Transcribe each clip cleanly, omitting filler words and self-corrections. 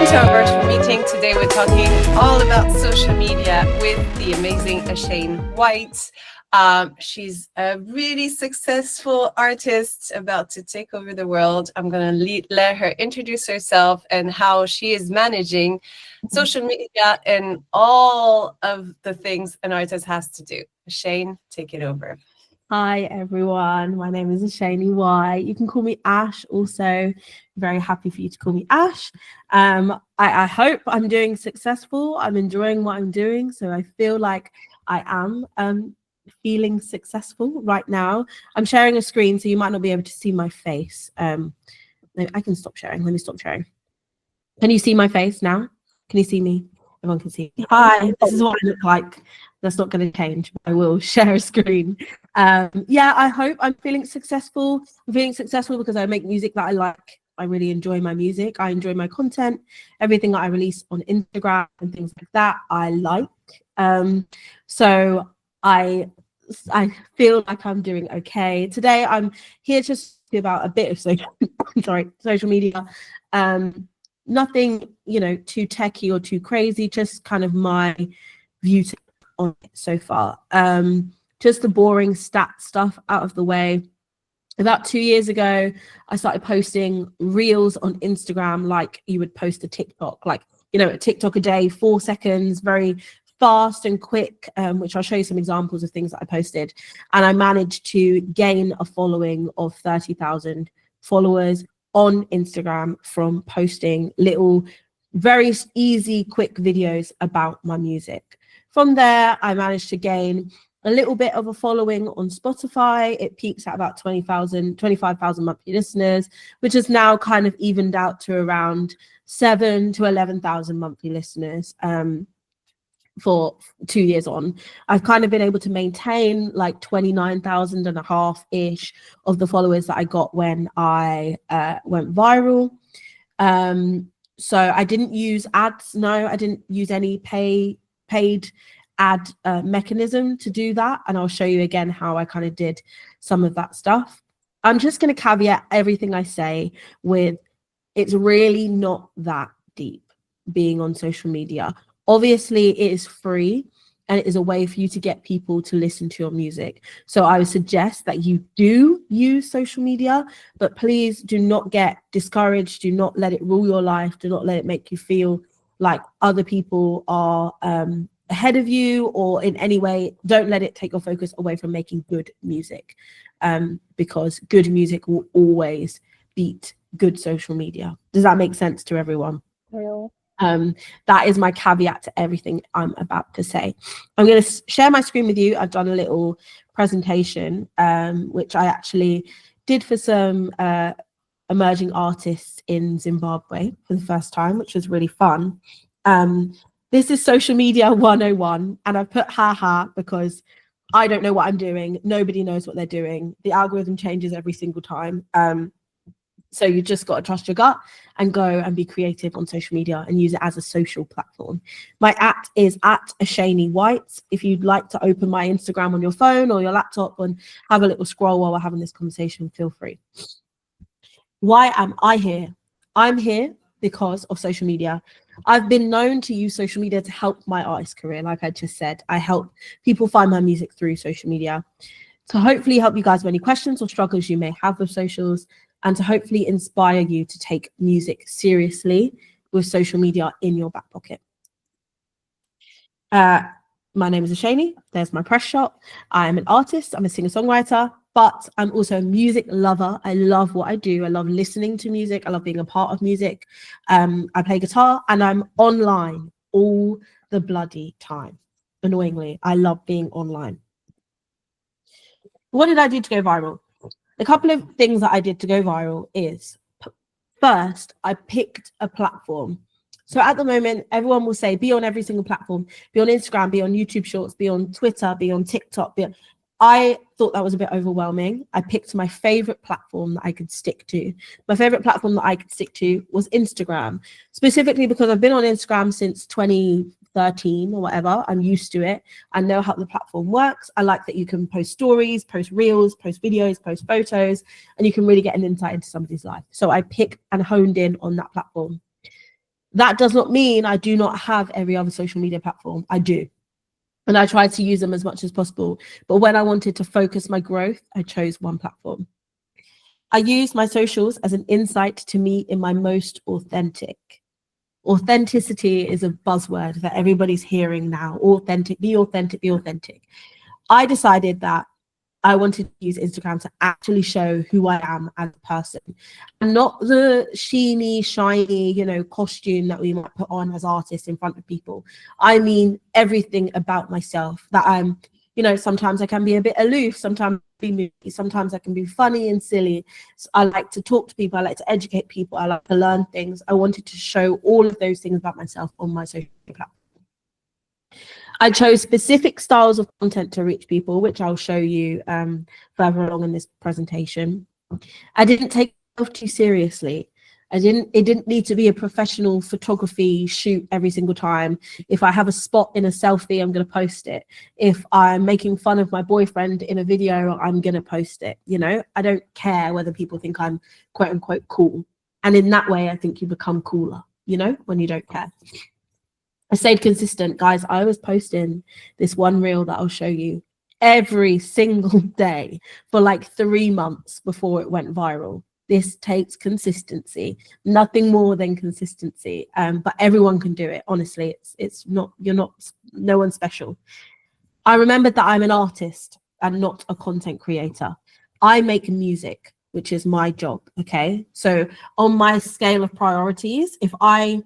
to our virtual meeting. Today we're talking all about social media with the amazing Shane White. She's a really successful artist about to take over the world. I'm going to let her introduce herself and how she is managing social media and all of the things an artist has to do. Shane, take it over. Hi everyone, my name is Shane White. You can call me Ash also. Very happy for you to call me Ash. I hope I'm doing successful. I'm enjoying what I'm doing, so I feel like I am feeling successful right now. I'm sharing a screen, so you might not be able to see my face. No, I can stop sharing. Let me stop sharing. Can you see my face now? Can you see me? Everyone can see me. Hi, this is what I look like. That's not going to change. I will share a screen. Yeah, I hope I'm feeling successful. I'm feeling successful because I make music that I like. I really enjoy my music. I enjoy my content. Everything that I release on Instagram and things like that, I like. So I feel like I'm doing okay. Today, I'm here to speak about a bit of social media. Nothing, too techie or too crazy, just kind of my view on it so far. Just the boring stat stuff out of the way. About 2 years ago, I started posting reels on Instagram like you would post a TikTok, like, a TikTok a day, 4 seconds, very fast and quick, which I'll show you some examples of things that I posted. And I managed to gain a following of 30,000 followers on Instagram from posting little, very easy, quick videos about my music. From there, I managed to gain a little bit of a following on Spotify. It peaks at about 25,000 monthly listeners, which has now kind of evened out to around 7,000 to 11,000 monthly listeners. For 2 years on, I've kind of been able to maintain like 29,000 and a half ish of the followers that I got when I went viral. So I didn't use ads. No, I didn't use any paid ad mechanism to do that. And I'll show you again how I kind of did some of that stuff. I'm just going to caveat everything I say with it's really not that deep being on social media. Obviously, it is free and it is a way for you to get people to listen to your music. So I would suggest that you do use social media, but please do not get discouraged. Do not let it rule your life. Do not let it make you feel like other people are ahead of you or in any way. Don't let it take your focus away from making good music, because good music will always beat good social media. Does that make sense to everyone? Real. That is my caveat to everything I'm about to say. I'm going to share my screen with you. I've done a little presentation, which I actually did for some emerging artists in Zimbabwe for the first time, which was really fun. This is social media 101, and I've put haha because I don't know what I'm doing. Nobody knows what they're doing. The algorithm changes every single time. So you just got to trust your gut and go and be creative on social media and use it as a social platform. My @ is @Shane White. If you'd like to open my Instagram on your phone or your laptop and have a little scroll while we're having this conversation, feel free. Why am I here? I'm here because of social media. I've been known to use social media to help my artist career. Like I just said, I help people find my music through social media. To hopefully help you guys with any questions or struggles you may have with socials, and to hopefully inspire you to take music seriously with social media in your back pocket. My name is Shane. There's my press shot. I'm an artist. I'm a singer-songwriter, but I'm also a music lover. I love what I do. I love listening to music. I love being a part of music. I play guitar and I'm online all the bloody time. Annoyingly, I love being online. What did I do to go viral? A couple of things that I did to go viral is, first, I picked a platform. So at the moment, everyone will say, be on every single platform, be on Instagram, be on YouTube Shorts, be on Twitter, be on TikTok. I thought that was a bit overwhelming. I picked my favorite platform that I could stick to. My favorite platform that I could stick to was Instagram, specifically because I've been on Instagram since 2013 or whatever. I'm used to it. I know how the platform works. I like that you can post stories, post reels, post videos, post photos, and you can really get an insight into somebody's life. So I picked and honed in on that platform. That does not mean I do not have every other social media platform. I do. And I try to use them as much as possible. But when I wanted to focus my growth, I chose one platform. I use my socials as an insight to me in my most authentic. Authenticity is a buzzword that everybody's hearing now. Authentic, be authentic, be authentic. I decided that I wanted to use Instagram to actually show who I am as a person, and not the sheeny, shiny, costume that we might put on as artists in front of people. I mean everything about myself, that I'm, sometimes I can be a bit aloof, sometimes be moody, sometimes I can be funny and silly. So I like to talk to people, I like to educate people, I like to learn things. I wanted to show all of those things about myself on my social platform. I chose specific styles of content to reach people, which I'll show you further along in this presentation. I didn't take myself too seriously. It didn't need to be a professional photography shoot every single time. If I have a spot in a selfie, I'm going to post it. If I'm making fun of my boyfriend in a video, I'm going to post it. I don't care whether people think I'm quote unquote cool. And in that way, I think you become cooler, when you don't care. I stayed consistent, guys. I was posting this one reel that I'll show you every single day for like 3 months before it went viral. This takes consistency, nothing more than consistency. But everyone can do it. Honestly, no one's special. I remembered that I'm an artist and not a content creator. I make music, which is my job. Okay. So on my scale of priorities, if I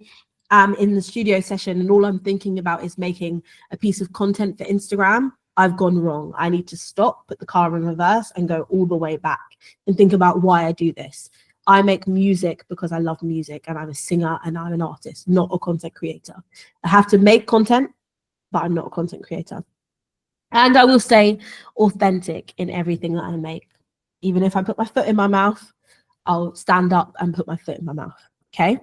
in the studio session and all I'm thinking about is making a piece of content for Instagram, I've gone wrong. I need to stop, put the car in reverse and go all the way back and think about why I do this. I make music because I love music and I'm a singer and I'm an artist, not a content creator. I have to make content, but I'm not a content creator. And I will stay authentic in everything that I make. Even if I put my foot in my mouth, I'll stand up and put my foot in my mouth. Okay.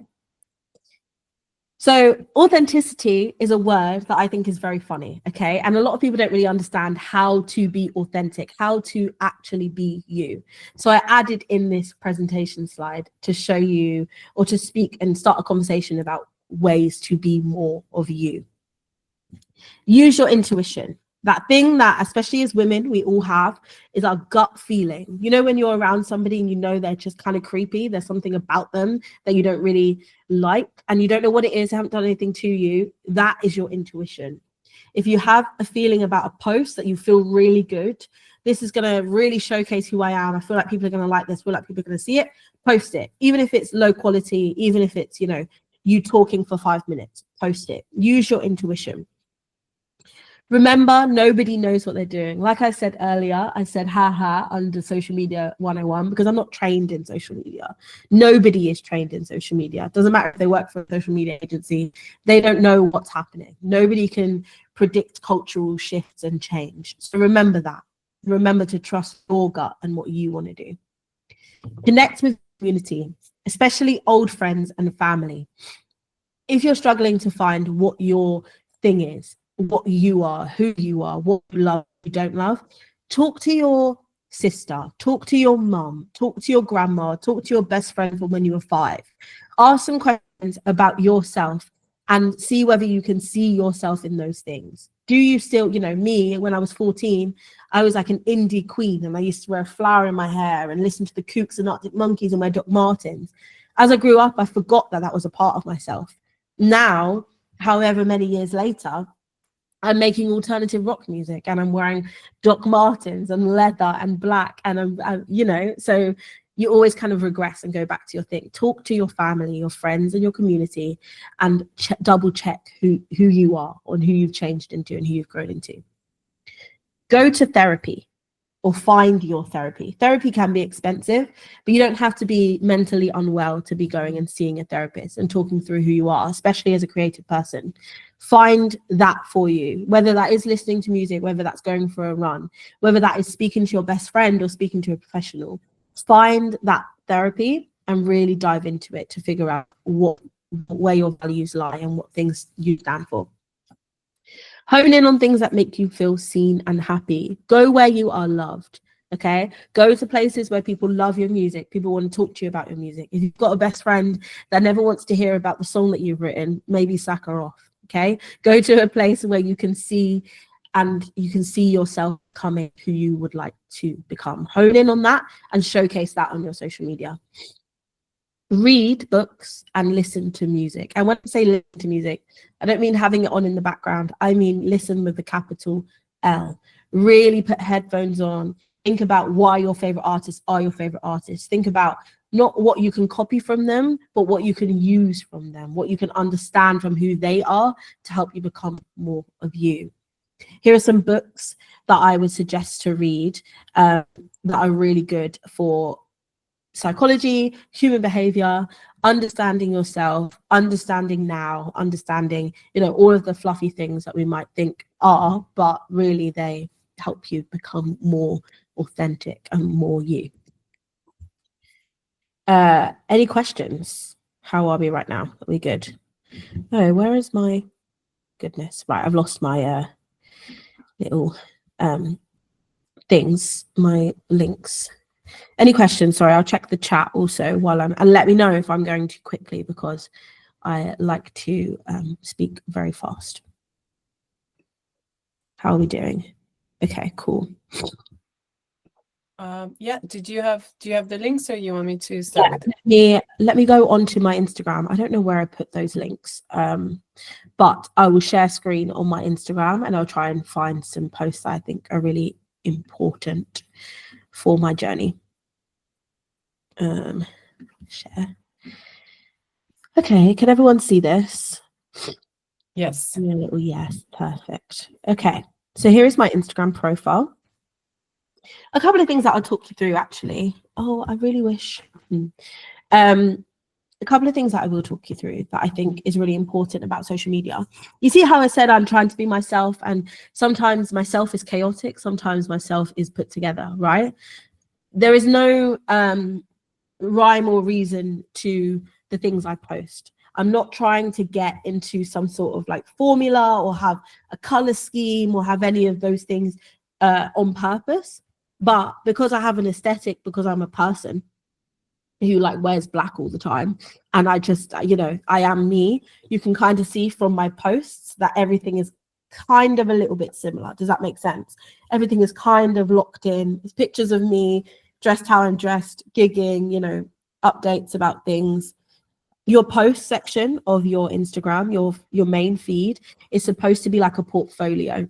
So authenticity is a word that I think is very funny, okay? And a lot of people don't really understand how to be authentic, how to actually be you. So I added in this presentation slide to show you, or to speak and start a conversation about ways to be more of you. Use your intuition. That thing that, especially as women, we all have is our gut feeling. When you're around somebody and they're just kind of creepy, there's something about them that you don't really like and you don't know what it is, they haven't done anything to you. That is your intuition. If you have a feeling about a post that you feel really good, this is going to really showcase who I am. I feel like people are going to like this. I feel like people are going to see it. Post it. Even if it's low quality, even if it's, you talking for 5 minutes, post it. Use your intuition. Remember, nobody knows what they're doing. Like I said earlier, I said haha under social media 101 because I'm not trained in social media. Nobody is trained in social media. It doesn't matter if they work for a social media agency. They don't know what's happening. Nobody can predict cultural shifts and change. So remember that. Remember to trust your gut and what you want to do. Connect with community, especially old friends and family. If you're struggling to find what your thing is, what you are, who you are, what you love, you don't love, talk to your sister, talk to your mum, talk to your grandma, talk to your best friend from when you were 5. Ask some questions about yourself and see whether you can see yourself in those things. Do you still, me, when I was 14, I was like an indie queen and I used to wear a flower in my hair and listen to the Kooks and Arctic Monkeys and my Doc Martens. As I grew up, I forgot that was a part of myself. Now, however many years later, I'm making alternative rock music and I'm wearing Doc Martens and leather and black and I'm so you always kind of regress and go back to your thing. Talk to your family, your friends and your community and double check who you are and who you've changed into and who you've grown into. Go to therapy or find your therapy. Therapy can be expensive, but you don't have to be mentally unwell to be going and seeing a therapist and talking through who you are, especially as a creative person. Find that for you, whether that is listening to music, whether that's going for a run, whether that is speaking to your best friend or speaking to a professional. Find that therapy and really dive into it to figure out where your values lie and what things you stand for. Hone in on things that make you feel seen and happy. Go where you are loved. Okay, go to places where people love your music, people want to talk to you about your music. If you've got a best friend that never wants to hear about the song that you've written, maybe sack her off. Okay, go to a place where you can see yourself becoming who you would like to become. Hone in on that and showcase that on your social media. Read books and listen to music. And when I say listen to music, I don't mean having it on in the background. I mean listen with the capital L. Really put headphones on. Think about why your favorite artists are your favorite artists. Think about not what you can copy from them, but what you can use from them, what you can understand from who they are to help you become more of you. Here are some books that I would suggest to read that are really good for psychology, human behavior, understanding yourself, understanding now, understanding, all of the fluffy things that we might think are, but really they help you become more authentic and more you. Any questions? How are we right now? Are we good? Oh, where is my goodness? Right, I've lost my little things, my links. Any questions? Sorry, I'll check the chat also while and let me know if I'm going too quickly, because I like to speak very fast. How are we doing? Okay, cool. Yeah. Do you have the links, or you want me to start with Let me go onto my Instagram. I don't know where I put those links, but I will share screen on my Instagram and I'll try and find some posts that I think are really important for my journey. Share. Okay, can everyone see this? Yes. Yes, perfect. Okay, so here is my Instagram profile. A couple of things that I'll talk you through, actually. Oh, I really wish. A couple of things that I will talk you through that I think is really important about social media. You see how I said I'm trying to be myself, and sometimes myself is chaotic, sometimes myself is put together, right? There is no rhyme or reason to the things I post. I'm not trying to get into some sort of like formula or have a color scheme or have any of those things on purpose. But because I have an aesthetic, because I'm a person who like wears black all the time, and I just, I am me, you can kind of see from my posts that everything is kind of a little bit similar. Does that make sense? Everything is kind of locked in. It's pictures of me dressed how I'm dressed, gigging, updates about things. Your post section of your Instagram, your main feed, is supposed to be like a portfolio.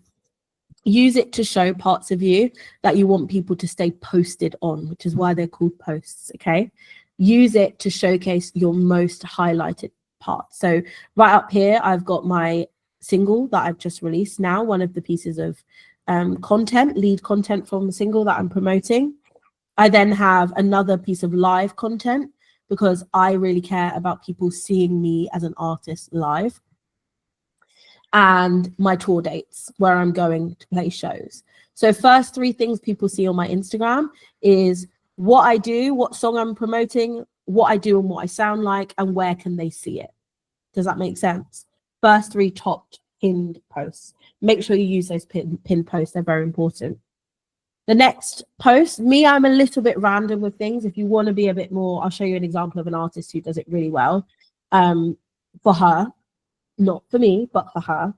Use it to show parts of you that you want people to stay posted on, which is why they're called posts, okay? Use it to showcase your most highlighted parts. So right up here, I've got my single that I've just released now, one of the pieces of lead content from the single that I'm promoting. I then have another piece of live content because I really care about people seeing me as an artist live. And my tour dates, where I'm going to play shows. So first three things people see on my Instagram is what I do, what song I'm promoting, what I do and what I sound like, and where can they see it. Does that make sense? First three top pinned posts. Make sure you use those pinned posts. They're very important. The next post, I'm a little bit random with things. If you want to be a bit more, I'll show you an example of an artist who does it really well. For her, not for me, but for her,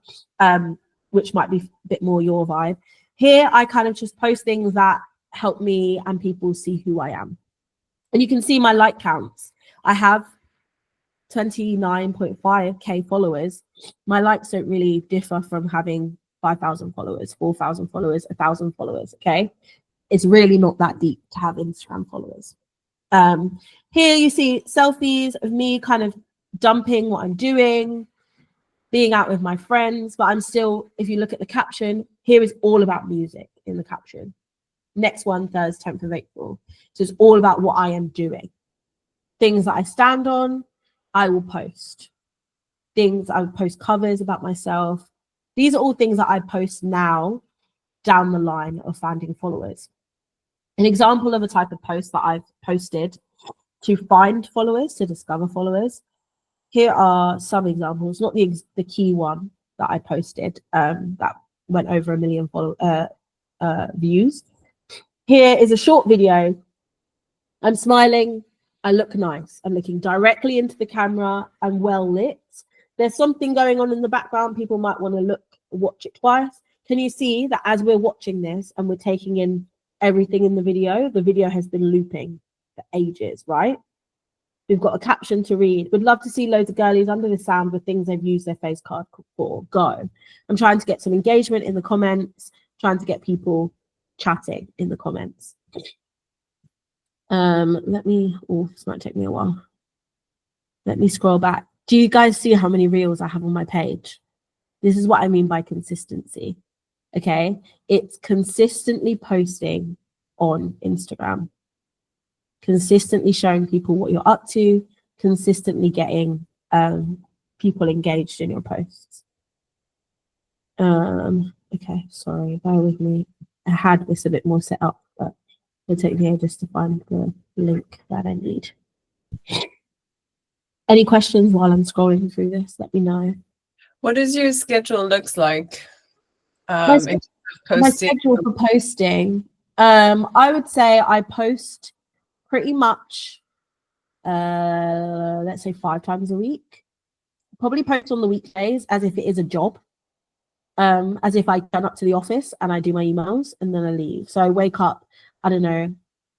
which might be a bit more your vibe. Here, I kind of just post things that help me and people see who I am. And you can see my like counts. I have 29.5k followers. My likes don't really differ from having 5,000 followers, 4,000 followers, 1,000 followers, okay? It's really not that deep to have Instagram followers. Here you see selfies of me kind of dumping what I'm doing, being out with my friends, but I'm still, if you look at the caption, here is all about music in the caption. Next one, Thursday, 10th of April. So it's all about what I am doing. Things that I stand on, I will post. I would post covers about myself. These are all things that I post now down the line of finding followers. An example of a type of post that I've posted to find followers, to discover followers. Here are some examples, not the key one that I posted that went over 1 million views. Here is a short video. I'm smiling. I look nice. I'm looking directly into the camera. I'm well lit. There's something going on in the background. People might want to watch it twice. Can you see that as we're watching this and we're taking in everything in the video has been looping for ages, right? We've got a caption to read. Would love to see loads of girlies under the sound with things they've used their face card for. Go. I'm trying to get some engagement in the comments, trying to get people chatting in the comments. This might take me a while. Let me scroll back. Do you guys see how many reels I have on my page? This is what I mean by consistency. Okay, it's consistently posting on Instagram, consistently showing people what you're up to, consistently getting people engaged in your posts. Okay, sorry, bear with me. I had this a bit more set up, but it'll take me ages to find the link that I need. Any questions while I'm scrolling through this? Let me know. What does your schedule looks like? My schedule for posting. I would say I post pretty much, let's say 5 times a week. Probably post on the weekdays as if it is a job. As if I turn up to the office and I do my emails and then I leave. So I wake up, I don't know,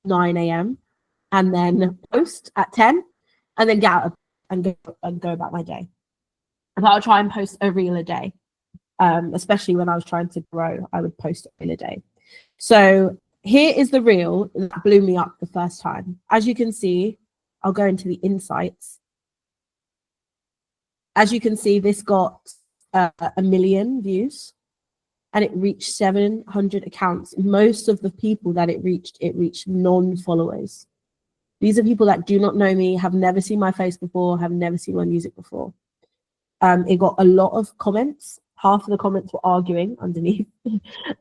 9 a.m. and then post at 10 and then get out and go about my day. But I'll try and post a reel a day. Especially when I was trying to grow, I would post a reel a day. So here is the reel that blew me up the first time. As you can see, I'll go into the insights. As you can see, this got 1 million views and it reached 700 accounts. Most of the people that it reached non-followers. These are people that do not know me, have never seen my face before, have never seen my music before. It got a lot of comments. Half of the comments were arguing underneath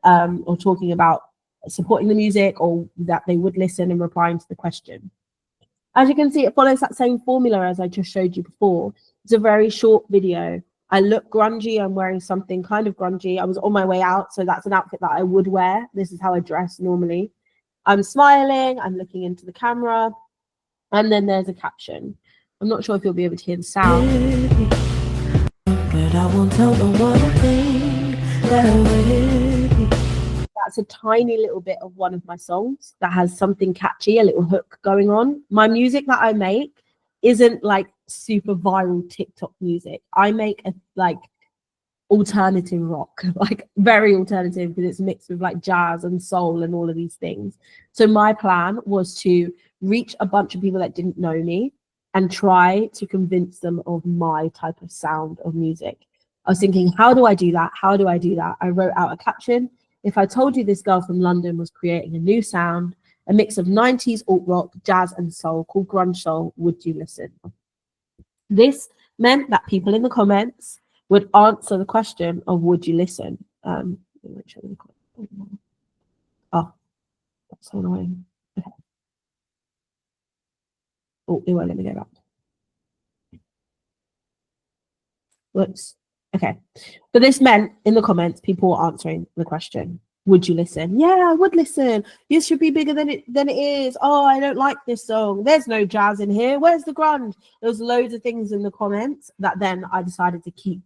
or talking about supporting the music or that they would listen and replying to the question. As you can see, it follows that same formula as I just showed you before. It's a very short video. I look grungy. I'm wearing something kind of grungy. I was on my way out, so that's an outfit that I would wear. This is how I dress normally. I'm smiling. I'm looking into the camera. And then there's a caption. I'm not sure if you'll be able to hear the sound. But I won't tell no one thing that I will. That's a tiny little bit of one of my songs that has something catchy, a little hook going on. My music that I make isn't like super viral TikTok music. I make a like alternative rock, like very alternative, because it's mixed with like jazz and soul and all of these things. So my plan was to reach a bunch of people that didn't know me and try to convince them of my type of sound of music. I was thinking, how do I do that? How do I do that? I wrote out a caption. If I told you this girl from London was creating a new sound, a mix of 90s alt rock, jazz and soul called grunge soul, would you listen? This meant that people in the comments would answer the question of would you listen? Oh, that's so annoying. Okay. Oh, it won't let me go back. Whoops. Okay. But this meant in the comments, people were answering the question. Would you listen? Yeah, I would listen. This should be bigger than it is. Oh, I don't like this song. There's no jazz in here. Where's the grunge? There's loads of things in the comments that then I decided to keep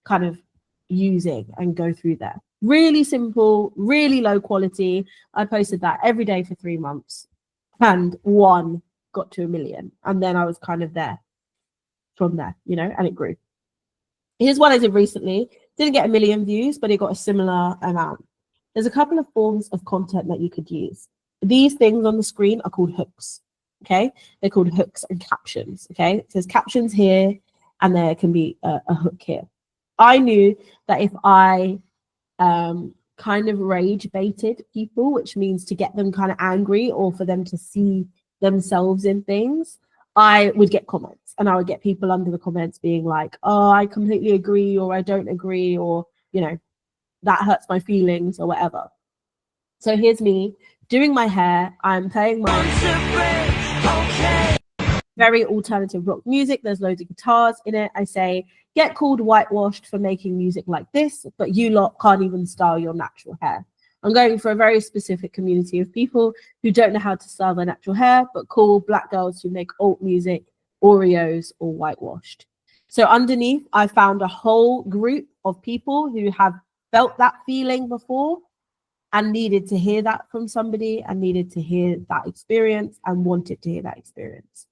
kind of using and go through there. Really simple, really low quality. I posted that every day for 3 months and one got to 1 million. And then I was kind of there from there, you know, and it grew. Here's what I did recently. Didn't get 1 million views, but it got a similar amount. There's a couple of forms of content that you could use. These things on the screen are called hooks, okay? They're called hooks and captions, okay? It says captions here, and there can be a hook here. I knew that if I kind of rage baited people, which means to get them kind of angry or for them to see themselves in things, I would get comments, and I would get people under the comments being like, oh, I completely agree, or I don't agree, or, you know, that hurts my feelings or whatever. So here's me doing my hair. I'm playing my very alternative rock music. There's loads of guitars in it. I say, get called whitewashed for making music like this, but you lot can't even style your natural hair. I'm going for a very specific community of people who don't know how to style their natural hair, but cool black girls who make alt music, Oreos, or whitewashed. So underneath, I found a whole group of people who have felt that feeling before and needed to hear that from somebody and needed to hear that experience and wanted to hear that experience.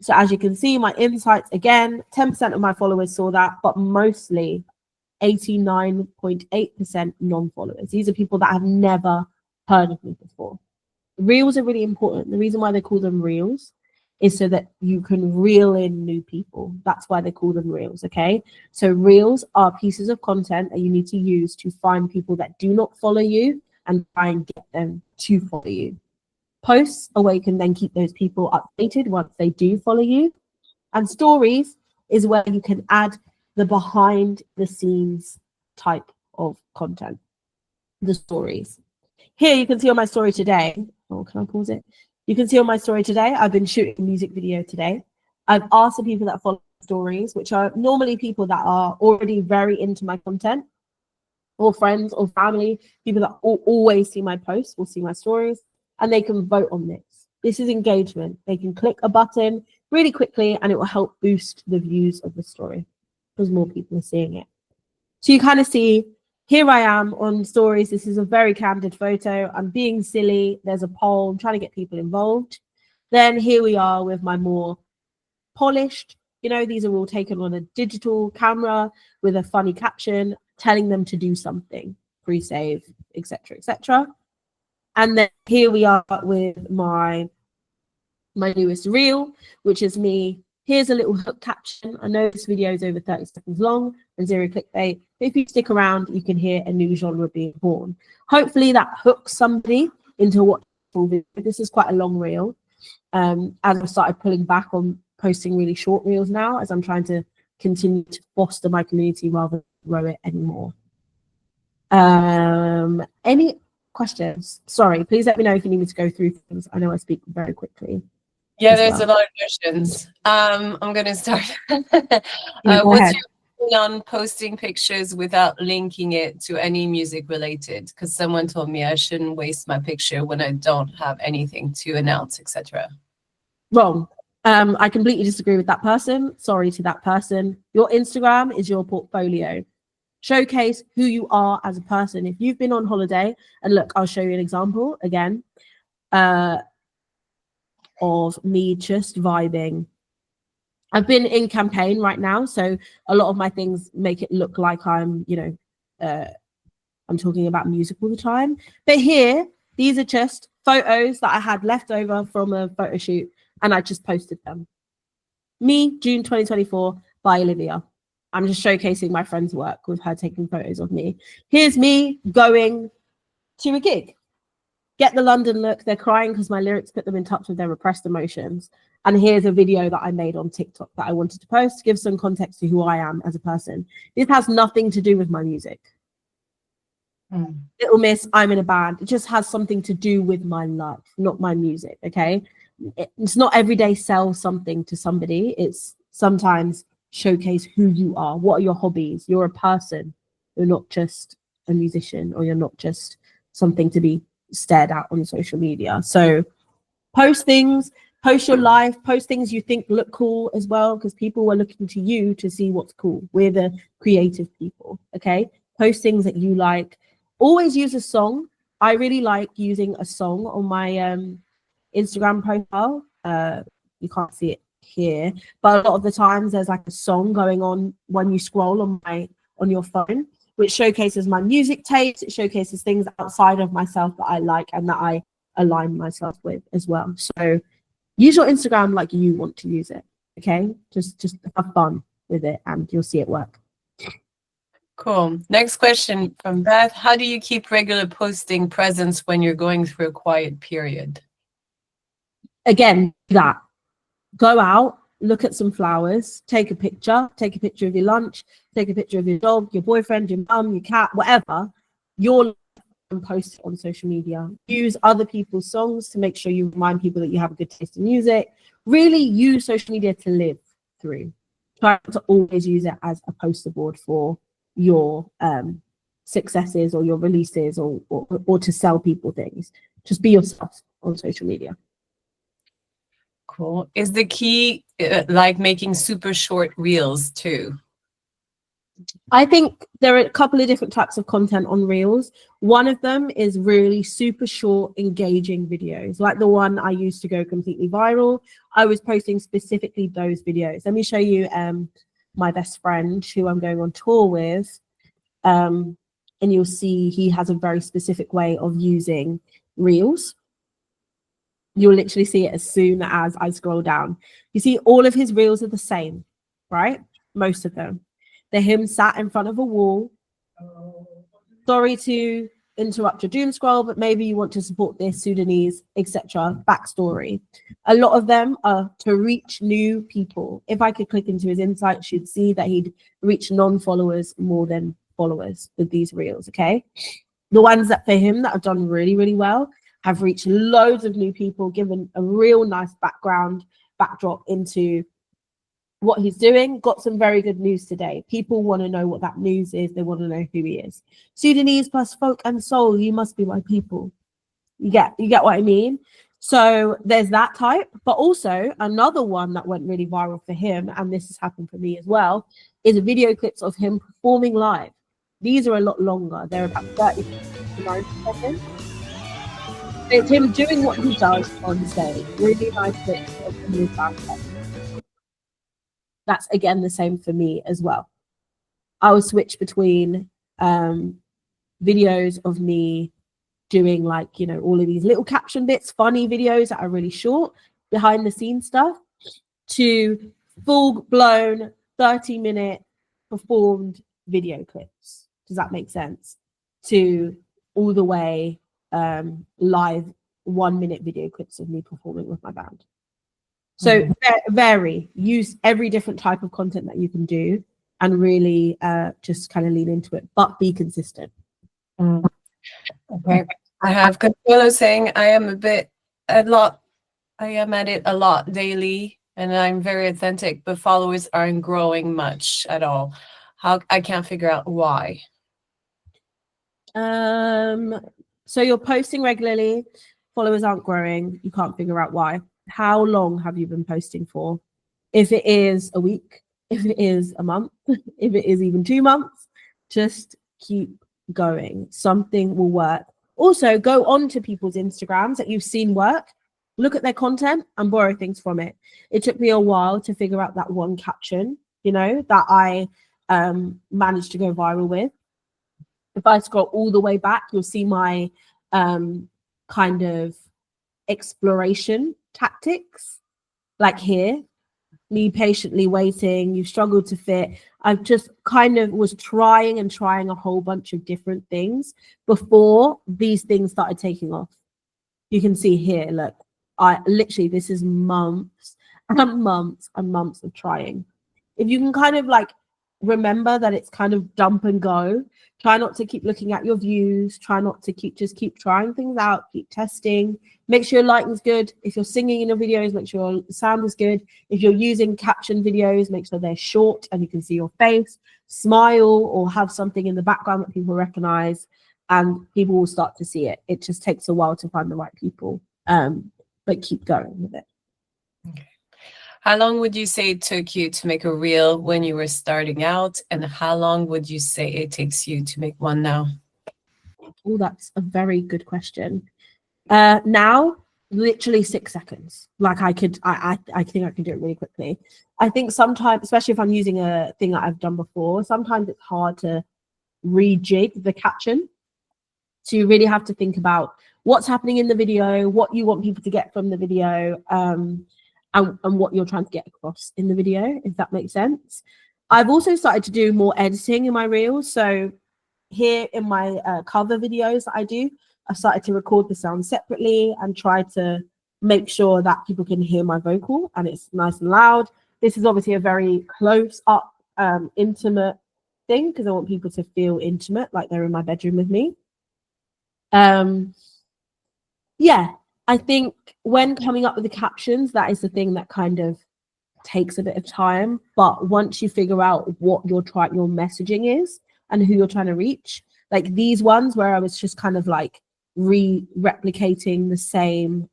So as you can see, my insights, again, 10% of my followers saw that, but mostly 89.8% non-followers. These are people that have never heard of me before. Reels are really important. The reason why they call them reels is so that you can reel in new people. That's why they call them reels, okay? So reels are pieces of content that you need to use to find people that do not follow you and try and get them to follow you. Posts are where you can then keep those people updated once they do follow you. And stories is where you can add the behind the scenes type of content, the stories. Here you can see on my story today, oh, can I pause it? You can see on my story today, I've been shooting a music video today. I've asked the people that follow stories, which are normally people that are already very into my content, or friends or family, people that always see my posts, will see my stories, and they can vote on this. This is engagement. They can click a button really quickly and it will help boost the views of the story because more people are seeing it. So you kind of see, here I am on stories. This is a very candid photo. I'm being silly. There's a poll. I'm trying to get people involved. Then here we are with my more polished, these are all taken on a digital camera with a funny caption telling them to do something, pre-save, etc., etc. And then here we are with my newest reel, which is me. Here's a little hook caption. I know this video is over 30 seconds long and zero clickbait, but if you stick around, you can hear a new genre being born. Hopefully that hooks somebody into what this is quite a long reel. As I started pulling back on posting really short reels now, as I'm trying to continue to foster my community rather than grow it anymore. Any questions? Sorry, please let me know if you need me to go through things. I know I speak very quickly. Yeah, there's a lot of questions. I'm going to start. Go what's ahead. your opinion on posting pictures without linking it to any music related? Because someone told me I shouldn't waste my picture when I don't have anything to announce, etc. Wrong. I completely disagree with that person. Sorry to that person. Your Instagram is your portfolio. Showcase who you are as a person. If you've been on holiday, and look, I'll show you an example again of me just vibing. I've been in campaign right now, so a lot of my things make it look like I'm, I'm talking about music all the time. But here, these are just photos that I had left over from a photo shoot, and I just posted them. Me, June 2024, by Olivia. I'm just showcasing my friend's work with her taking photos of me. Here's me going to a gig. Get the London look. They're crying because my lyrics put them in touch with their repressed emotions. And here's a video that I made on TikTok that I wanted to post to give some context to who I am as a person. This has nothing to do with my music. Little Miss, I'm in a band. It just has something to do with my life, not my music, okay? It's not every day sell something to somebody. It's sometimes showcase who you are. What are your hobbies? You're a person. You're not just a musician, or you're not just something to be stared at on social media. So post things, post your life, post things you think look cool as well, because people are looking to you to see what's cool. We're the creative people, okay? Post things that you like. Always use a song. I really like using a song on my Instagram profile. You can't see it here, but a lot of the times there's like a song going on when you scroll on your phone, which showcases my music tastes. It showcases things outside of myself that I like and that I align myself with as well. So use your Instagram like you want to use it, okay? Just have fun with it and you'll see it work. Cool. Next question from Beth. How do you keep regular posting presence when you're going through a quiet period? Again, that. Go out, look at some flowers, take a picture of your lunch, take a picture of your dog, your boyfriend, your mum, your cat, whatever, and post it on social media. Use other people's songs to make sure you remind people that you have a good taste in music. Really use social media to live through. Try to always use it as a poster board for your successes or your releases or to sell people things. Just be yourself on social media. Cool. Is the key like making super short reels too? I think there are a couple of different types of content on Reels. One of them is really super short, engaging videos, like the one I used to go completely viral. I was posting specifically those videos. Let me show you my best friend who I'm going on tour with. And you'll see he has a very specific way of using Reels. You'll literally see it as soon as I scroll down. You see all of his Reels are the same, right? Most of them. They're him sat in front of a wall. Sorry to interrupt your doom scroll, but maybe you want to support this Sudanese, etc. backstory. A lot of them are to reach new people. If I could click into his insights, you'd see that he'd reach non-followers more than followers with these reels, okay? The ones that for him that have done really, really well have reached loads of new people, given a real nice backdrop into what he's doing. Got some very good news today. People want to know what that news is. They want to know who he is. Sudanese plus folk and soul, you must be my people. You get what I mean? So there's that type, but also another one that went really viral for him, and this has happened for me as well, is video clips of him performing live. These are a lot longer. They're about 30 to 90 seconds. It's him doing what he does on stage. Really nice clips of him with backup. That's again the same for me as well. I will switch between videos of me doing like, you know, all of these little caption bits, funny videos that are really short, behind the scenes stuff, to full blown 30-minute performed video clips. Does that make sense? To all the way live 1-minute video clips of me performing with my band. So vary, use every different type of content that you can do and really just kind of lean into it, but be consistent. Okay. I have Consuelo saying I am at it a lot daily and I'm very authentic, but followers aren't growing much at all. I can't figure out why. So you're posting regularly, followers aren't growing, you can't figure out why. How long have you been posting for? If it is a week, if it is a month, if it is even 2 months, just keep going. Something will work. Also, go on to people's Instagrams that you've seen work, look at their content and borrow things from it. It took me a while to figure out that one caption, you know, that I managed to go viral with. If I scroll all the way back, you'll see my kind of exploration tactics, like here, me patiently waiting, you struggled to fit. I've just kind of was trying a whole bunch of different things before these things started taking off. You can see here, look, I literally, this is months and months and months of trying. If you can kind of like remember that it's kind of dump and go, try not to keep looking at your views, try not to just keep trying things out, keep testing, make sure your lighting's good. If you're singing in your videos, make sure your sound is good. If you're using caption videos, make sure they're short and you can see your face, smile or have something in the background that people recognize and people will start to see it. It just takes a while to find the right people, but keep going with it. Okay. How long would you say it took you to make a reel when you were starting out? And how long would you say it takes you to make one now? Oh, that's a very good question. Now, literally 6 seconds. Like I think I can do it really quickly. I think sometimes, especially if I'm using a thing that I've done before, sometimes it's hard to rejig the caption. So you really have to think about what's happening in the video, what you want people to get from the video, and what you're trying to get across in the video, if that makes sense. I've also started to do more editing in my reels. So here in my cover videos that I do, I've started to record the sound separately and try to make sure that people can hear my vocal and it's nice and loud. This is obviously a very close up, intimate thing because I want people to feel intimate, like they're in my bedroom with me. Yeah, I think when coming up with the captions, that is the thing that kind of takes a bit of time. But once you figure out what your messaging is and who you're trying to reach, Like these ones where I was just kind of like replicating the same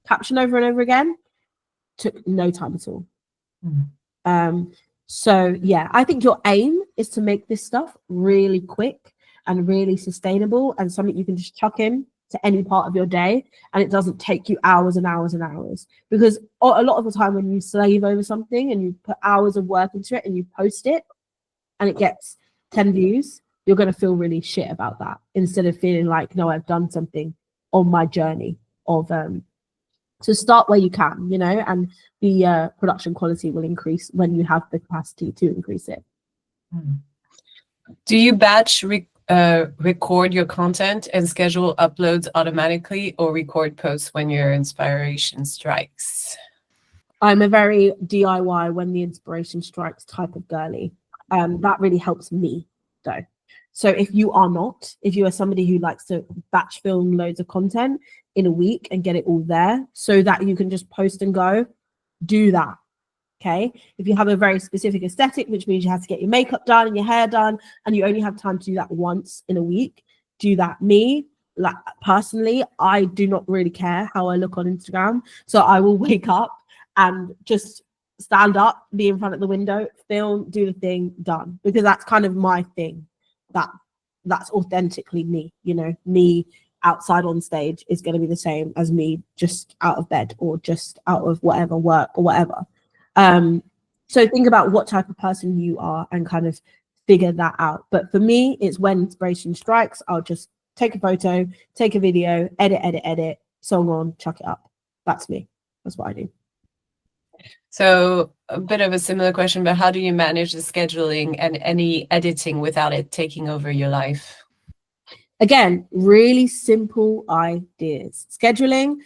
caption over and over again took no time at all. So yeah, I think your aim is to make this stuff really quick and really sustainable and something you can just chuck in to any part of your day, and it doesn't take you hours and hours and hours. Because a lot of the time when you slave over something and you put hours of work into it and you post it and it gets 10 views, you're going to feel really shit about that, instead of feeling like, no, I've done something on my journey of so start where you can, and the production quality will increase when you have the capacity to increase it. Do you batch record your content and schedule uploads automatically, or record posts when your inspiration strikes? I'm a very DIY when the inspiration strikes type of girly. That really helps me though. So if you are somebody who likes to batch film loads of content in a week and get it all there so that you can just post and go, do that. Okay. If you have a very specific aesthetic, which means you have to get your makeup done and your hair done, and you only have time to do that once in a week, do that. Me, like personally, I do not really care how I look on Instagram. So I will wake up and just stand up, be in front of the window, film, do the thing, done. Because that's kind of my thing. That's authentically me. Me outside on stage is going to be the same as me just out of bed or just out of whatever work or whatever. So think about what type of person you are and kind of figure that out. But for me, it's when inspiration strikes, I'll just take a photo, take a video, edit, song on, chuck it up. That's me. That's what I do. So a bit of a similar question, but how do you manage the scheduling and any editing without it taking over your life? Again, really simple ideas. Scheduling,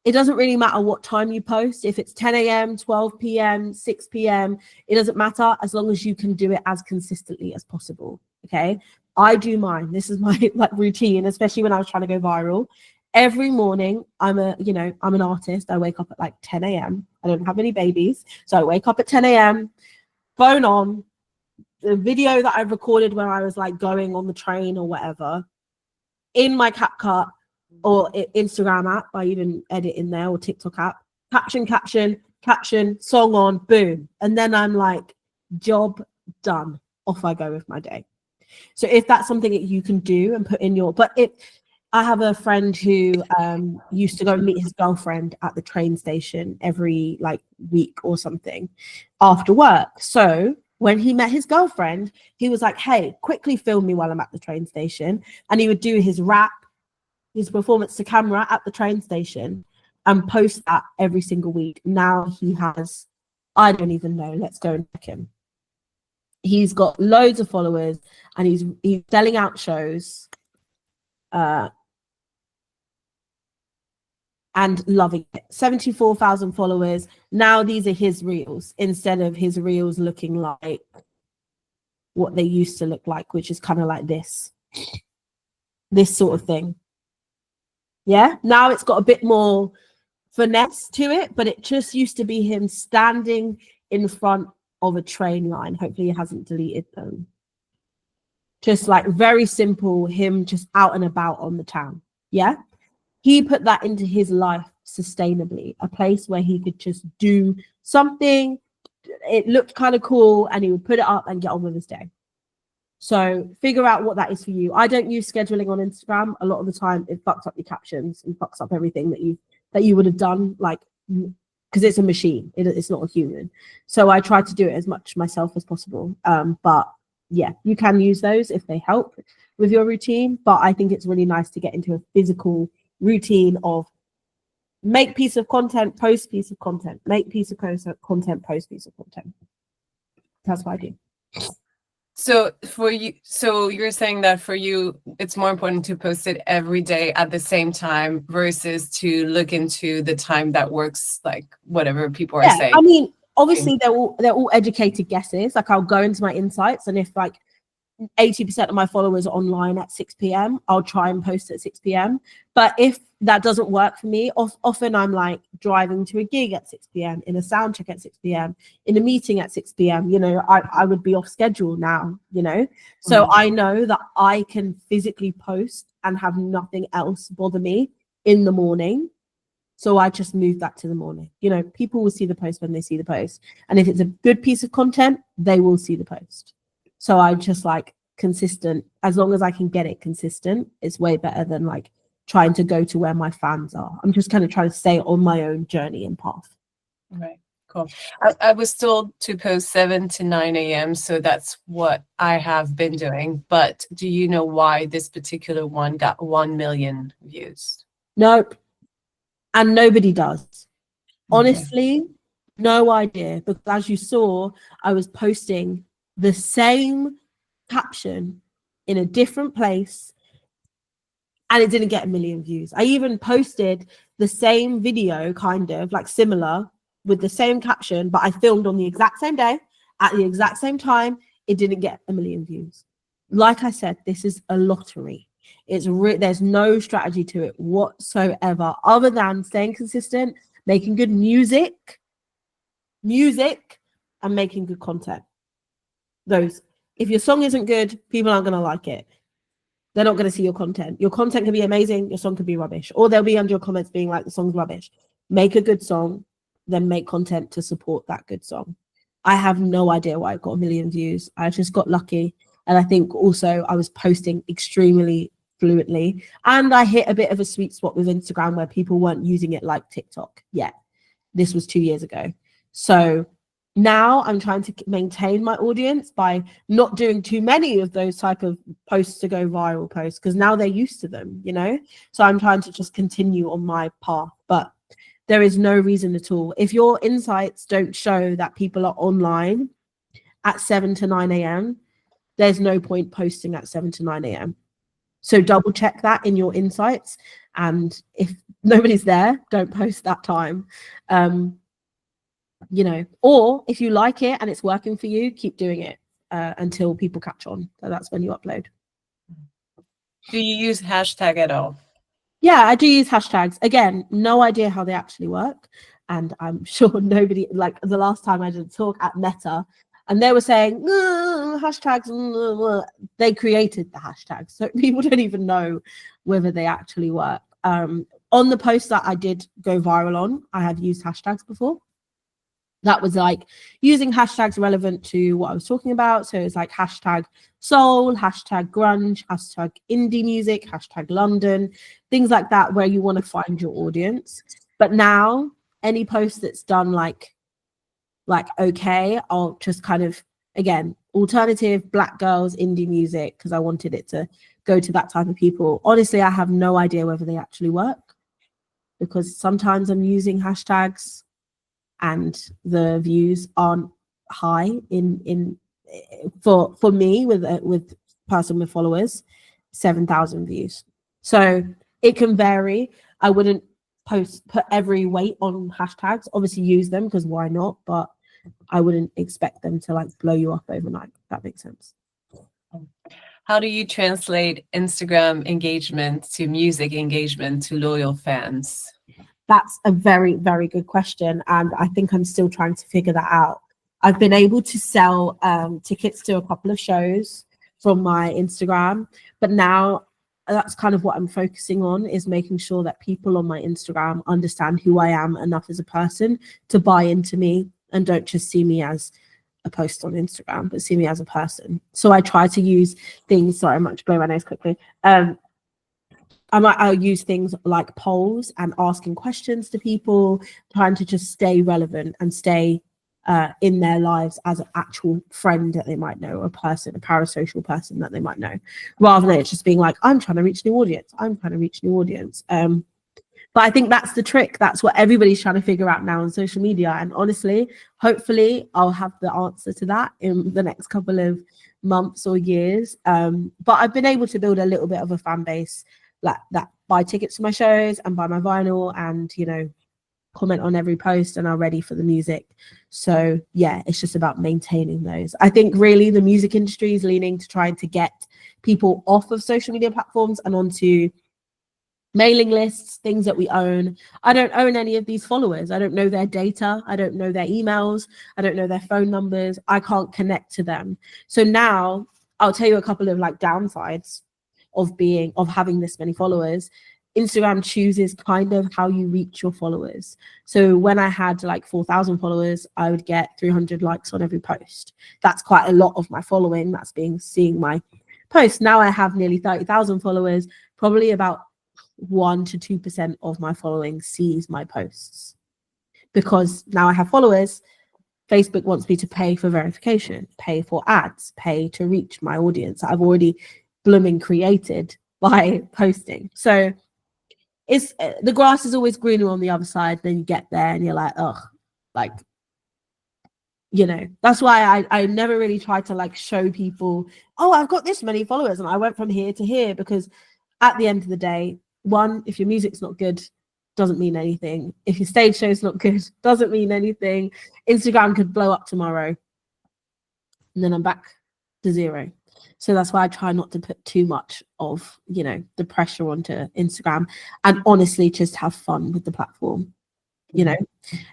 it doesn't really matter what time you post. If it's 10 a.m., 12 p.m., 6 p.m., it doesn't matter as long as you can do it as consistently as possible. Okay. I do mine. This is my routine, especially when I was trying to go viral. Every morning, I'm an artist. I wake up at 10 a.m. I don't have any babies. So I wake up at 10 a.m., phone on, the video that I've recorded when I was going on the train or whatever, in my CapCut or Instagram app, I even edit in there, or TikTok app, caption, song on, boom. And then I'm job done. Off I go with my day. So if that's something that you can do and put in I have a friend who used to go meet his girlfriend at the train station every week or something after work. So when he met his girlfriend, he was like, hey, quickly film me while I'm at the train station. And he would do his rap, his performance to camera at the train station, and post that every single week. Now he has, I don't even know, let's go and check him. He's got loads of followers and he's selling out shows and loving it. 74,000 followers. Now these are his reels instead of his reels looking like what they used to look like, which is kind of like this sort of thing. Yeah, now it's got a bit more finesse to it, but it just used to be him standing in front of a train line. Hopefully he hasn't deleted them. Just very simple, him just out and about on the town. Yeah, he put that into his life sustainably, a place where he could just do something. It looked kind of cool and he would put it up and get on with his day. So figure out what that is for you. I don't use scheduling on Instagram. A lot of the time it fucks up your captions and fucks up everything that you would have done, because it's a machine. It's not a human. So I try to do it as much myself as possible. But yeah, you can use those if they help with your routine. But I think it's really nice to get into a physical routine of make piece of content, post piece of content, make piece of content, post piece of content. That's what I do. So for you, you're saying that for you, it's more important to post it every day at the same time versus to look into the time that works, whatever people are saying. I mean, obviously they're all educated guesses. I'll go into my insights, and if 80% of my followers are online at 6 p.m, I'll try and post at 6 p.m. But if that doesn't work for me. Often I'm like driving to a gig at 6 p.m, in a sound check at 6 p.m, in a meeting at 6 p.m. You know, I would be off schedule now, you know. So I know that I can physically post and have nothing else bother me in the morning. So I just move that to the morning. You know, people will see the post when they see the post. And if it's a good piece of content, they will see the post. So I just like consistent, as long as I can get it consistent, it's way better than like trying to go to where my fans are. I'm just kind of trying to stay on my own journey and path. Right. Cool. I was told to post 7 to 9 a.m. So that's what I have been doing. But do you know why this particular one got 1 million views? Nope. And nobody does. Okay. Honestly, no idea. Because as you saw, I was posting the same caption in a different place and it didn't get 1 million views. I even posted the same video, kind of like similar, with the same caption, but I filmed on the exact same day at the exact same time. It didn't get 1 million views. Like I said, this is a lottery. There's no strategy to it whatsoever, other than staying consistent, making good music, and making good content. If your song isn't good, people aren't gonna like it. They're not going to see your content. Your content can be amazing, your song could be rubbish, or they'll be under your comments being like, the song's rubbish. Make a good song, then make content to support that good song. I have no idea why I got 1 million views. I just got lucky. And I think also I was posting extremely fluently, and I hit a bit of a sweet spot with Instagram where people weren't using it like TikTok yet. This was 2 years ago. So now I'm trying to maintain my audience by not doing too many of those type of posts to go viral posts, because now they're used to them, you know. So I'm trying to just continue on my path, but there is no reason at all. If your insights don't show that people are online at 7 to 9 a.m, there's no point posting at 7 to 9 a.m. So double check that in your insights, and if nobody's there, don't post that time. You know, or if you like it and it's working for you, keep doing it until people catch on. So that's when you upload. Do you use hashtag at all? Yeah, I do use hashtags. Again, no idea how they actually work. And I'm sure nobody, like the last time I did a talk at Meta, and they were saying, hashtags, they created the hashtags. So people don't even know whether they actually work. On the post that I did go viral on, I had used hashtags before. That was like using hashtags relevant to what I was talking about. So it's like hashtag soul, hashtag grunge, hashtag indie music, hashtag London, things like that, where you want to find your audience. But now any post that's done like okay, I'll just kind of, again, alternative black girls, indie music, because I wanted it to go to that type of people. Honestly, I have no idea whether they actually work, because sometimes I'm using hashtags and the views aren't high for me with person with followers, 7,000 views. So it can vary. I wouldn't put every weight on hashtags. Obviously use them, because why not? But I wouldn't expect them to like blow you up overnight, if that makes sense. How do you translate Instagram engagement to music engagement to loyal fans? That's a very, very good question. And I think I'm still trying to figure that out. I've been able to sell tickets to a couple of shows from my Instagram, but now that's kind of what I'm focusing on, is making sure that people on my Instagram understand who I am enough as a person to buy into me and don't just see me as a post on Instagram, but see me as a person. So I try to use things, sorry, I'm going to blow my nose quickly. I'll use things like polls and asking questions to people, trying to just stay relevant and stay in their lives as an actual friend that they might know, a person, a parasocial person that they might know, rather than it just being like, I'm trying to reach new audience. But I think that's the trick. That's what everybody's trying to figure out now on social media. And honestly, hopefully I'll have the answer to that in the next couple of months or years. But I've been able to build a little bit of a fan base like that buy tickets to my shows and buy my vinyl and, you know, comment on every post and are ready for the music. So yeah, it's just about maintaining those. I think really the music industry is leaning to trying to get people off of social media platforms and onto Mailing lists, things that we own. I don't own any of these followers. I don't know their data. I don't know their emails. I don't know their phone numbers. I can't connect to them. So now I'll tell you a couple of like downsides of having this many followers. Instagram chooses kind of how you reach your followers. So when I had like 4,000 followers, I would get 300 likes on every post. That's quite a lot of my following. That's seeing my posts. Now I have nearly 30,000 followers. Probably about 1 to 2% of my following sees my posts, because now I have followers. Facebook wants me to pay for verification, pay for ads, pay to reach my audience I've already blooming created by posting. So it's the grass is always greener on the other side. Then you get there and you're like, oh, like, you know, that's why I never really try to like show people, oh, I've got this many followers and I went from here to here, because at the end of the day, one, if your music's not good, doesn't mean anything. If your stage show's not good, doesn't mean anything. Instagram could blow up tomorrow and then I'm back to zero. So that's why I try not to put too much of, you know, the pressure onto Instagram, and honestly just have fun with the platform. You know,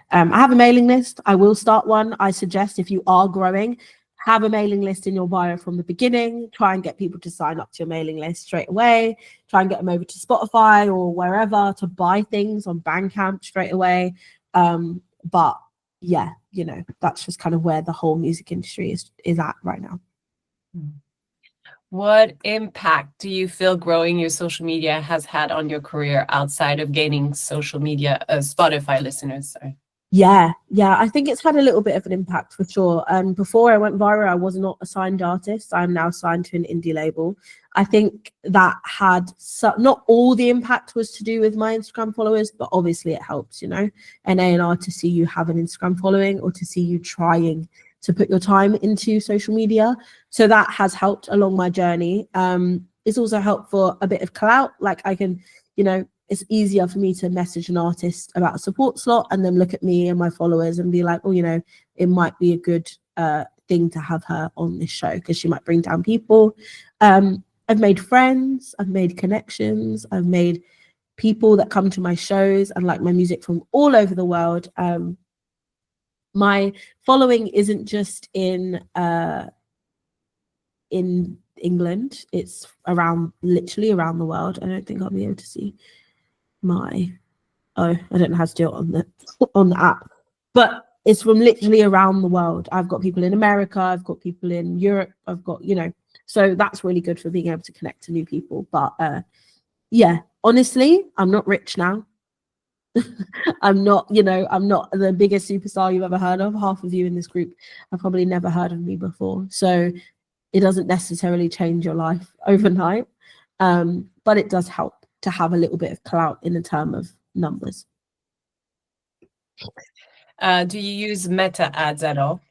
I have a mailing list. I will start one. I suggest, if you are growing, have a mailing list in your bio from the beginning. Try and get people to sign up to your mailing list straight away. Try and get them over to Spotify or wherever to buy things on Bandcamp straight away. But yeah, you know, that's just kind of where the whole music industry is at right now. What impact do you feel growing your social media has had on your career outside of gaining social media Spotify listeners? Sorry. Yeah, I think it's had a little bit of an impact for sure. Before I went viral, I was not a signed artist. I'm now signed to an indie label. I think that had not all the impact was to do with my Instagram followers, but obviously it helps, you know, an A&R to see you have an Instagram following or to see you trying to put your time into social media. So that has helped along my journey. It's also helped for a bit of clout. Like I can, you know, it's easier for me to message an artist about a support slot and then look at me and my followers and be like, oh, you know, it might be a good thing to have her on this show because she might bring down people. I've made friends, I've made connections, I've made people that come to my shows and like my music from all over the world. My following isn't just in England, it's literally around the world. I don't think I'll be able to see I don't know how to do it on the app, but it's from literally around the world. I've got people in America, I've got people in Europe, I've got, you know, so that's really good for being able to connect to new people. But yeah, honestly, I'm not rich now. I'm not the biggest superstar you've ever heard of. Half of you in this group have probably never heard of me before. So it doesn't necessarily change your life overnight. But it does help to have a little bit of clout in the term of numbers. Do you use meta ads at all?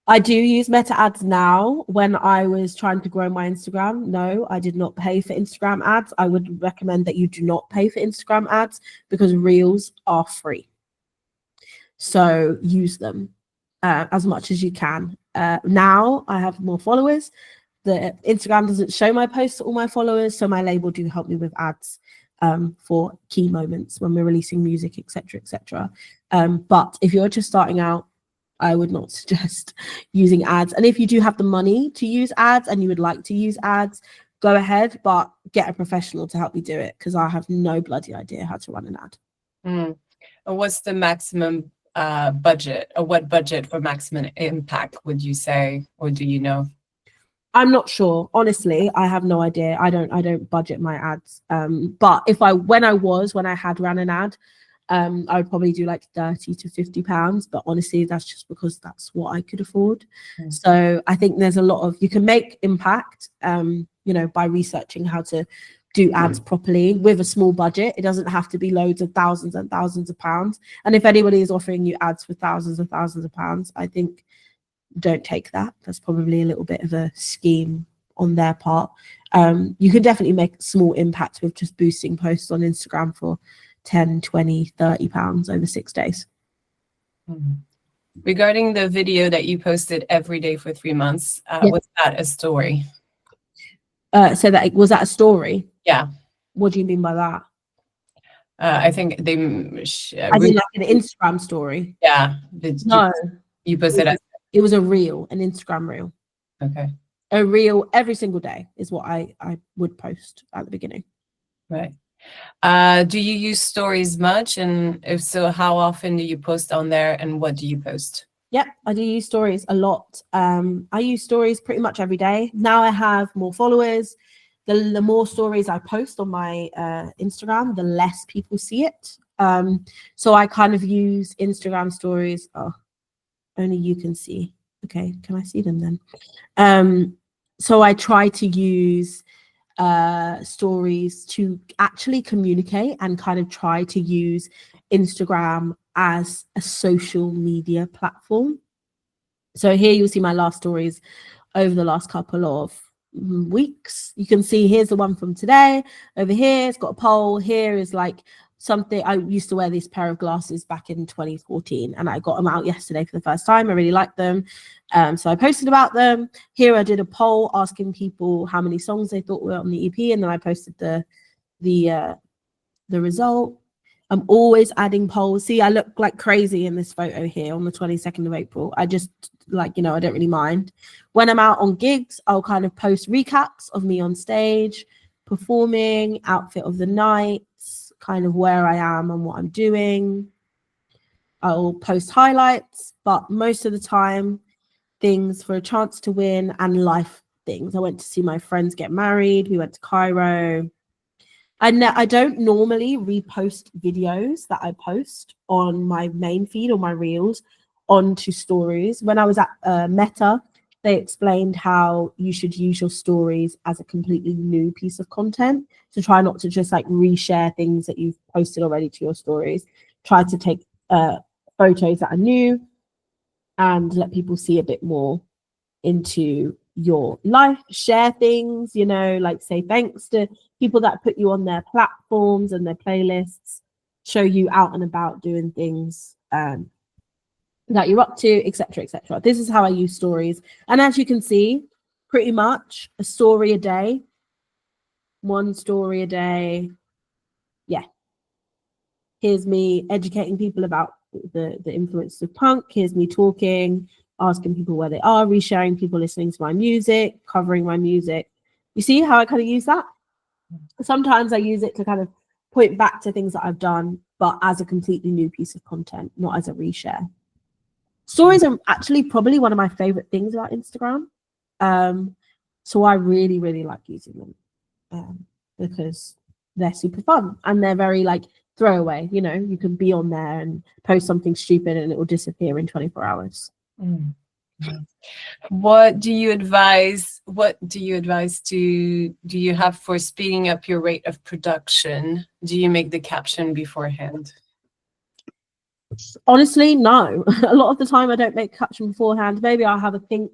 I do use meta ads now. When I was trying to grow my Instagram, no, I did not pay for Instagram ads. I would recommend that you do not pay for Instagram ads because Reels are free. So use them as much as you can. Now I have more followers. The Instagram doesn't show my posts to all my followers, so my label do help me with ads for key moments when we're releasing music, etc. But if you're just starting out, I would not suggest using ads. And if you do have the money to use ads and you would like to use ads, go ahead, but get a professional to help you do it because I have no bloody idea how to run an ad. What's the maximum budget, or what budget for maximum impact would you say, or do you know? I'm not sure. Honestly, I have no idea. I don't budget my ads. But when I had ran an ad, I would probably do like £30 to £50. But honestly, that's just because that's what I could afford. So I think there's a lot of, you can make impact, you know, by researching how to do ads properly with a small budget. It doesn't have to be loads of thousands and thousands of pounds. And if anybody is offering you ads for thousands and thousands of pounds, I think don't take that. That's probably a little bit of a scheme on their part. You can definitely make small impacts with just boosting posts on Instagram for 10, 20, 30 pounds over 6 days. Regarding the video that you posted every day for 3 months, was that a story? So was that a story? Yeah. What do you mean by that? I think they I did like an Instagram story. yeah. No, You posted it. it was a reel, an Instagram reel. Okay. A reel every single day is what I would post at the beginning. Right. Do you use stories much? And if so, how often do you post on there and what do you post? Yeah, I do use stories a lot. I use stories pretty much every day. Now I have more followers. The more stories I post on my Instagram, the less people see it. So I kind of use Instagram stories. Oh, only you can see. Okay, can I see them then? So I try to use stories to actually communicate and kind of try to use Instagram as a social media platform. So here you'll see my last stories over the last couple of weeks. You can see here's the one from today. Over here, it's got a poll. Here is like something. I used to wear this pair of glasses back in 2014 and I got them out yesterday for the first time. I really liked them. So I posted about them. Here I did a poll asking people how many songs they thought were on the EP, and then I posted the result. I'm always adding polls. See, I look like crazy in this photo here on the 22nd of April. I just like, I don't really mind. When I'm out on gigs, I'll kind of post recaps of me on stage, performing, outfit of the night, kind of where I am and what I'm doing. I'll post highlights, but most of the time, things for a chance to win and life things. I went to see my friends get married. We went to Cairo. I don't normally repost videos that I post on my main feed or my reels onto stories. When I was at Meta, they explained how you should use your stories as a completely new piece of content. So try not to just like reshare things that you've posted already to your stories. Try to take photos that are new and let people see a bit more into your life, share things, like say thanks to people that put you on their platforms and their playlists, show you out and about doing things that you're up to, etc., etc. This is how I use stories. And as you can see, pretty much a story a day, one story a day. Yeah. Here's me educating people about the influence of punk. Here's me talking, asking people where they are, resharing people listening to my music, covering my music. You see how I kind of use that? Sometimes I use it to kind of point back to things that I've done, but as a completely new piece of content, not as a reshare. Stories are actually probably one of my favorite things about Instagram. So I really, really like using them because they're super fun and they're very like throwaway. You can be on there and post something stupid and it will disappear in 24 hours. What do you advise do you have for speeding up your rate of production? Do you make the caption beforehand? Honestly, no. A lot of the time I don't make caption beforehand. Maybe I'll have a think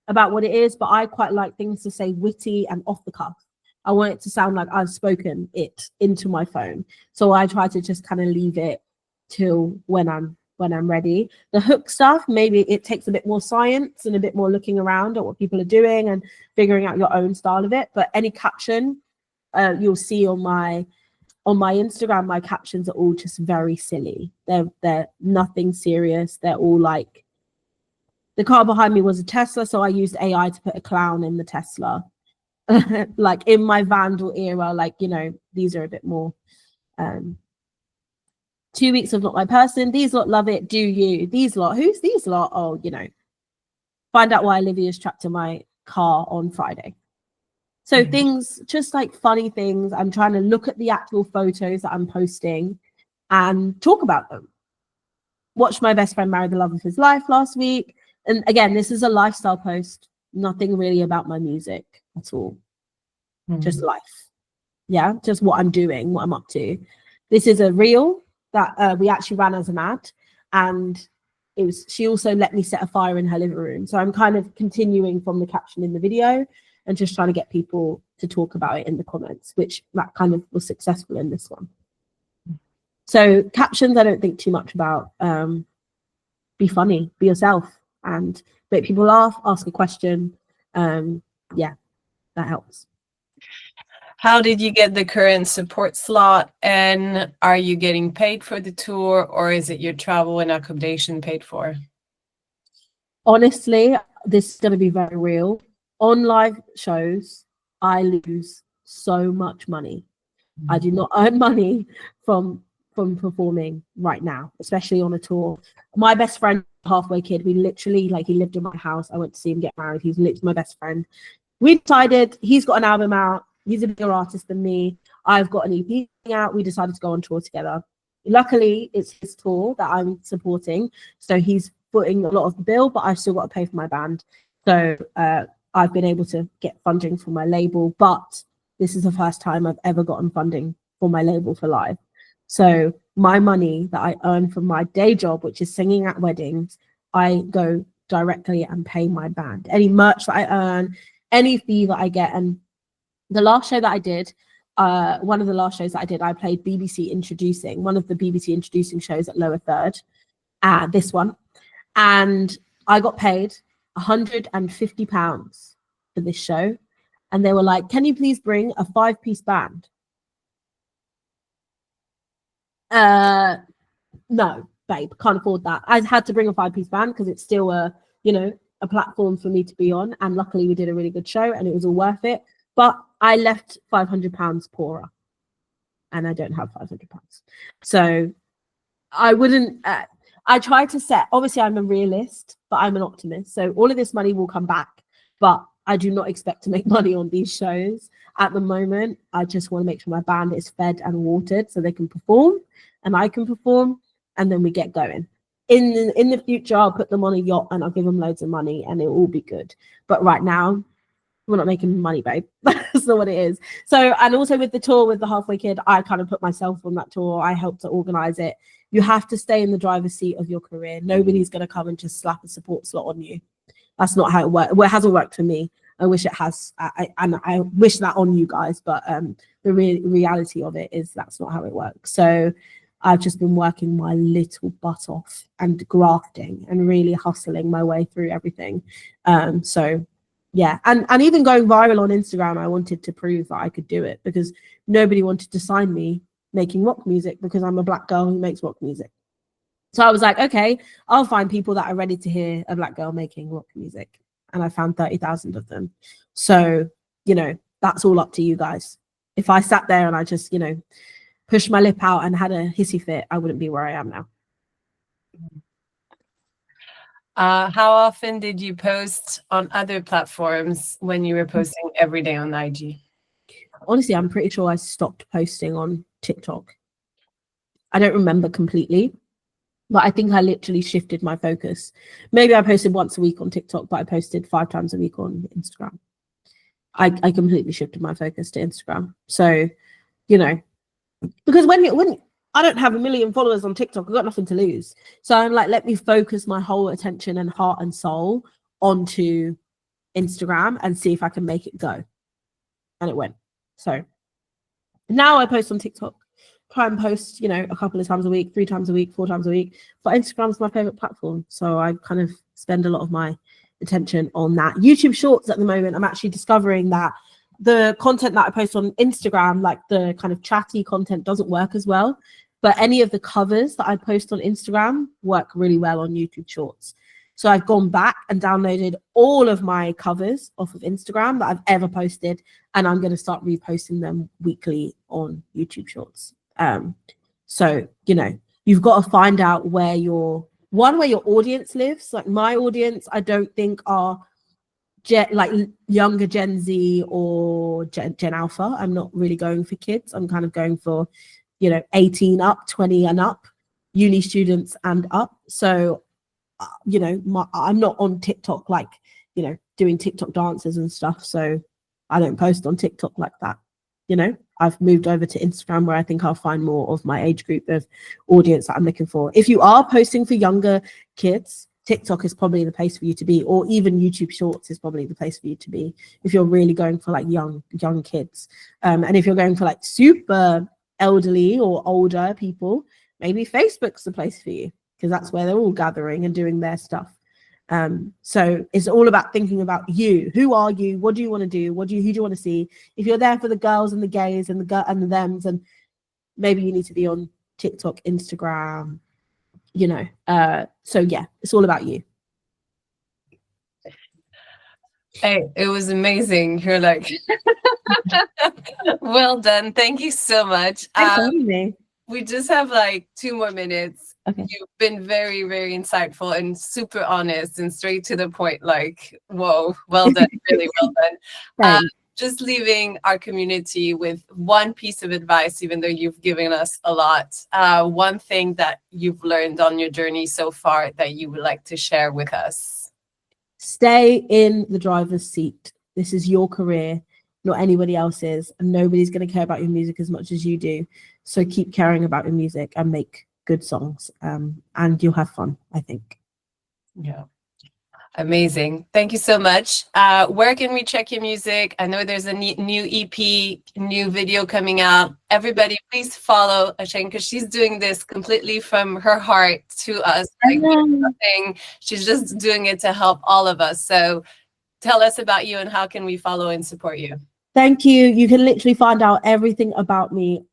about what it is, but I quite like things to say witty and off the cuff. I want it to sound like I've spoken it into my phone. So I try to just kind of leave it till when I'm ready. The hook stuff, maybe it takes a bit more science and a bit more looking around at what people are doing and figuring out your own style of it. But any caption you'll see on my Instagram, my captions are all just very silly. They're nothing serious. They're all like, the car behind me was a Tesla, so I used AI to put a clown in the Tesla. Like in my Vandal era, like, these are a bit more 2 weeks of Not My Person. These lot love it. Do you? These lot, who's these lot? Oh, find out why Olivia's trapped in my car on Friday. So things, just like funny things. I'm trying to look at the actual photos that I'm posting and talk about them. Watched my best friend marry the love of his life last week. And again, this is a lifestyle post. Nothing really about my music at all. Just life. Yeah, just what I'm doing, what I'm up to. This is a reel that we actually ran as an ad. And she also let me set a fire in her living room. So I'm kind of continuing from the caption in the video and just trying to get people to talk about it in the comments, which that kind of was successful in this one. So captions, I don't think too much about. Be funny, be yourself, and make people laugh, ask a question. Yeah, that helps. How did you get the current support slot? And are you getting paid for the tour, or is it your travel and accommodation paid for? Honestly, this is going to be very real. On live shows, I lose so much money. I do not earn money from performing right now, especially on a tour. My best friend, halfway kid, we literally, like, he lived in my house. I went to see him get married. He's literally my best friend. We decided he's got an album out. He's a bigger artist than me. I've got an EP out. We decided to go on tour together. Luckily, it's his tour that I'm supporting, so he's footing a lot of the bill, but I've still got to pay for my band. So I've been able to get funding for my label, but this is the first time I've ever gotten funding for my label for live. So my money that I earn from my day job, which is singing at weddings, I go directly and pay my band. Any merch that I earn, any fee that I get. And the last show that I did, one of the last shows that I did, I played BBC Introducing, one of the BBC Introducing shows at Lower Third, this one. And I got paid £150 for this show. And they were like, can you please bring a 5-piece band? No, babe, can't afford that. I had to bring a 5-piece band because it's still a platform for me to be on. And luckily we did a really good show and it was all worth it. But I left £500 poorer and I don't have £500. So I wouldn't, I try to set, obviously I'm a realist, but I'm an optimist. So all of this money will come back, but I do not expect to make money on these shows at the moment. I just want to make sure my band is fed and watered so they can perform and I can perform, and then we get going. In the future, I'll put them on a yacht and I'll give them loads of money and it'll all be good. But right now, we're not making money, babe. That's not what it is. So, and also with the tour with the Halfway Kid, I kind of put myself on that tour. I helped to organize it. You have to stay in the driver's seat of your career. Nobody's going to come and just slap a support slot on you. That's not how it works. Well, it hasn't worked for me. I wish it has. I wish that on you guys, but the reality of it is that's not how it works. So I've just been working my little butt off and grafting and really hustling my way through everything. So yeah, and even going viral on Instagram, I wanted to prove that I could do it because nobody wanted to sign me making rock music because I'm a black girl who makes rock music. So I was like, okay, I'll find people that are ready to hear a black girl making rock music. And I found 30,000 of them. So, that's all up to you guys. If I sat there and I just, pushed my lip out and had a hissy fit, I wouldn't be where I am now. How often did you post on other platforms when you were posting every day on IG? Honestly, I'm pretty sure I stopped posting on TikTok. I don't remember completely, but I think I literally shifted my focus. Maybe I posted once a week on TikTok, but I posted 5 times a week on Instagram. I completely shifted my focus to Instagram. So, because when I don't have 1 million followers on TikTok, I've got nothing to lose. So I'm like, let me focus my whole attention and heart and soul onto Instagram and see if I can make it go. And it went. So now I post on TikTok. Try and post, a couple of times a week, 3 times a week, 4 times a week. But Instagram's my favorite platform. So I kind of spend a lot of my attention on that. YouTube Shorts at the moment, I'm actually discovering that the content that I post on Instagram, like the kind of chatty content, doesn't work as well. But any of the covers that I post on Instagram work really well on YouTube Shorts. So I've gone back and downloaded all of my covers off of Instagram that I've ever posted, and I'm going to start reposting them weekly on YouTube Shorts. So, you've got to find out where your audience lives. Like my audience, I don't think are younger Gen Z or Gen Alpha. I'm not really going for kids. I'm kind of going for, 18 up, 20 and up, uni students and up. So, I'm not on TikTok, doing TikTok dances and stuff. So I don't post on TikTok like that. I've moved over to Instagram where I think I'll find more of my age group of audience that I'm looking for. If you are posting for younger kids, TikTok is probably the place for you to be, or even YouTube Shorts is probably the place for you to be if you're really going for young kids. And if you're going for super elderly or older people, maybe Facebook's the place for you because that's where they're all gathering and doing their stuff. So it's all about thinking about you. Who are you? What do you want to do? Who do you want to see? If you're there for the girls and the gays and the thems, and maybe you need to be on TikTok, Instagram, so yeah, it's all about you. Hey, it was amazing. You're like, well done. Thank you so much. Thanks for having me. We just have like 2 more minutes. Okay. You've been very, very insightful and super honest and straight to the point. Like, whoa, well done. Really well done. Just leaving our community with one piece of advice, even though you've given us a lot. One thing that you've learned on your journey so far that you would like to share with us. Stay in the driver's seat. This is your career, not anybody else's, and nobody's going to care about your music as much as you do. So keep caring about your music and make good songs, and you'll have fun, I think. Yeah. Amazing. Thank you so much. Where can we check your music? I know there's a new EP, new video coming out. Everybody, please follow Ashane, because she's doing this completely from her heart to us. Like, nothing. She's just doing it to help all of us. So tell us about you and how can we follow and support you? Thank you. You can literally find out everything about me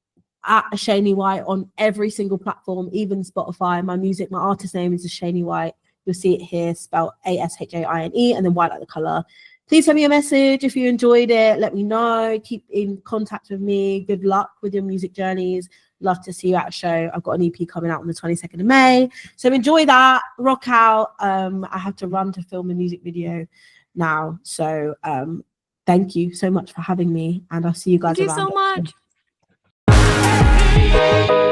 at Ashane White on every single platform, even Spotify. My artist name is Ashane White. You'll see it here, spelled Ashane, and then white like the color. Please send me a message if you enjoyed it. Let me know. Keep in contact with me. Good luck with your music journeys. Love to see you at a show. I've got an EP coming out on the 22nd of May. So enjoy that. Rock out. I have to run to film a music video now. So thank you so much for having me. And I'll see you guys around. Thank you so much.